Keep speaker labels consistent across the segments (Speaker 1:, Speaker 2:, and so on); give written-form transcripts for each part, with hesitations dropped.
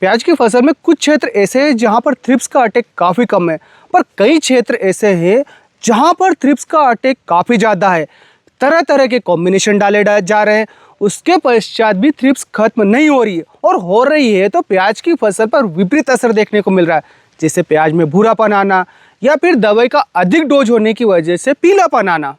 Speaker 1: प्याज की फसल में कुछ क्षेत्र ऐसे हैं जहां पर थ्रिप्स का अटैक काफ़ी कम है, पर कई क्षेत्र ऐसे हैं जहां पर थ्रिप्स का अटैक काफ़ी ज़्यादा है। तरह तरह के कॉम्बिनेशन डाले जा रहे हैं, उसके पश्चात भी थ्रिप्स खत्म नहीं हो रही है, और हो रही है तो प्याज की फसल पर विपरीत असर देखने को मिल रहा है, जैसे प्याज में भूरापन आना या फिर दवाई का अधिक डोज होने की वजह से पीलापन आना।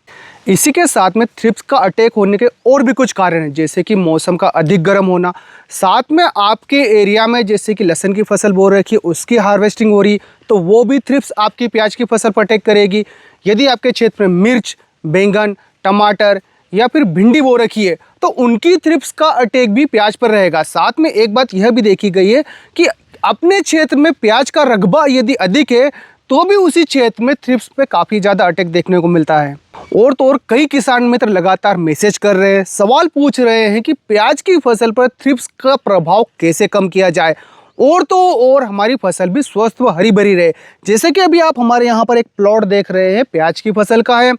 Speaker 1: इसी के साथ में थ्रिप्स का अटैक होने के और भी कुछ कारण हैं, जैसे कि मौसम का अधिक गर्म होना, साथ में आपके एरिया में जैसे कि लहसुन की फसल बो रखी है उसकी हार्वेस्टिंग हो रही, तो वो भी थ्रिप्स आपकी प्याज की फसल पर अटैक करेगी। यदि आपके क्षेत्र में मिर्च, बैंगन, टमाटर या फिर भिंडी बो रखी है तो उनकी थ्रिप्स का अटैक भी प्याज पर रहेगा। साथ में एक बात यह भी देखी गई है कि अपने क्षेत्र में प्याज का रकबा यदि अधिक है तो भी उसी क्षेत्र में थ्रिप्स पे काफ़ी ज़्यादा अटैक देखने को मिलता है। और तो और कई किसान मित्र लगातार मैसेज कर रहे हैं, सवाल पूछ रहे हैं कि प्याज की फसल पर थ्रिप्स का प्रभाव कैसे कम किया जाए और तो और हमारी फसल भी स्वस्थ व हरी भरी रहे। जैसे कि अभी आप हमारे यहाँ पर एक प्लॉट देख रहे हैं, प्याज की फसल का है।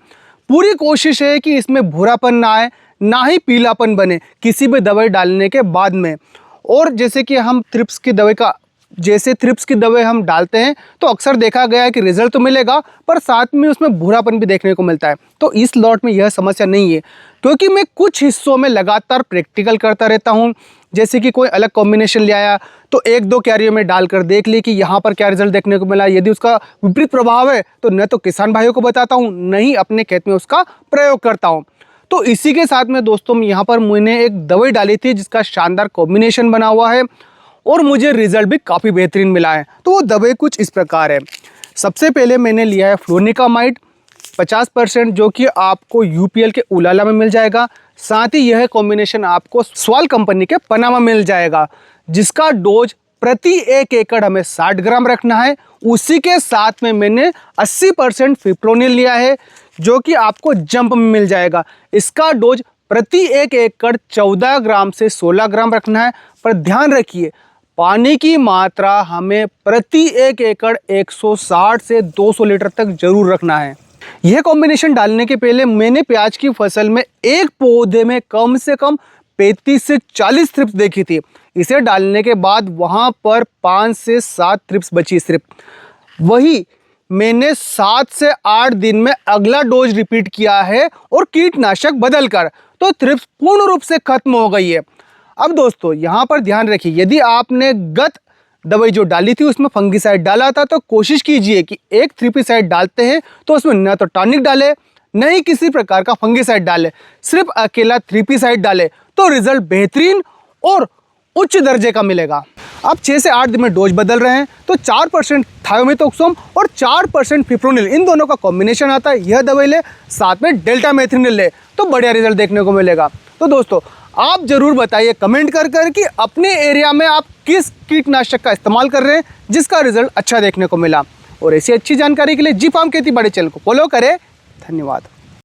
Speaker 1: पूरी कोशिश है कि इसमें भूरापन ना आए, ना ही पीलापन बने किसी भी दवाई डालने के बाद में। और जैसे कि हम थ्रिप्स की दवाई हम डालते हैं तो अक्सर देखा गया है कि रिजल्ट तो मिलेगा, पर साथ में उसमें भूरापन भी देखने को मिलता है। तो इस लॉट में यह समस्या नहीं है, क्योंकि मैं कुछ हिस्सों में लगातार प्रैक्टिकल करता रहता हूँ। जैसे कि कोई अलग कॉम्बिनेशन ले आया तो एक दो क्यारियों में डालकर देख ली कि यहाँ पर क्या रिजल्ट देखने को मिला। यदि उसका विपरीत प्रभाव है तो न तो किसान भाइयों को बताता हूँ, न ही अपने खेत में उसका प्रयोग करता हूँ। तो इसी के साथ में दोस्तों यहाँ पर मैंने एक दवाई डाली थी जिसका शानदार कॉम्बिनेशन बना हुआ है और मुझे रिजल्ट भी काफ़ी बेहतरीन मिला है। तो वो दवाई कुछ इस प्रकार है। सबसे पहले मैंने लिया है फ्लोनिकामाइड 50%, जो कि आपको यूपीएल के उलाला में मिल जाएगा। साथ ही यह कॉम्बिनेशन आपको स्वाल कंपनी के पनामा मिल जाएगा, जिसका डोज प्रति 1 एकड़ हमें 60 ग्राम रखना है। उसी के साथ में मैंने 80% फिप्रोनिल लिया है, जो कि आपको जंप में मिल जाएगा। इसका डोज प्रति 1 एकड़ 14 ग्राम से 16 ग्राम रखना है। पर ध्यान रखिए, पानी की मात्रा हमें प्रति 1 एकड़ 160 से 200 लीटर तक जरूर रखना है। यह कॉम्बिनेशन डालने के पहले मैंने प्याज की फसल में एक पौधे में कम से कम 35 से 40 थ्रिप्स देखी थी। इसे डालने के बाद वहां पर 5 से 7 थ्रिप्स बची सिर्फ। वही मैंने 7 से 8 दिन में अगला डोज रिपीट किया है और कीटनाशक बदलकर, तो थ्रिप्स पूर्ण रूप से खत्म हो गई है। अब दोस्तों यहाँ पर ध्यान रखिए, यदि आपने गत दवाई जो डाली थी उसमें फंगिसाइड डाला था तो कोशिश कीजिए कि एक थ्रिप्साइड डालते हैं तो उसमें न तो टॉनिक डाले, न ही किसी प्रकार का फंगिसाइड डाले, सिर्फ अकेला थ्रिप्साइड डाले, तो रिजल्ट बेहतरीन और उच्च दर्जे का मिलेगा। अब 6 से 8 दिन में डोज बदल रहे हैं तो 4% थायोमेथोक्सोम और 4% फिप्रोनिल, इन दोनों का कॉम्बिनेशन आता है। यह दवाई ले, साथ में डेल्टा मेथिनिल ले, तो बढ़िया रिजल्ट देखने को मिलेगा। तो दोस्तों आप जरूर बताइए कमेंट कर कि अपने एरिया में आप किस कीटनाशक का इस्तेमाल कर रहे हैं जिसका रिजल्ट अच्छा देखने को मिला। और ऐसी अच्छी जानकारी के लिए जी फार्म खेती बाड़ी चैनल को फॉलो करें। धन्यवाद।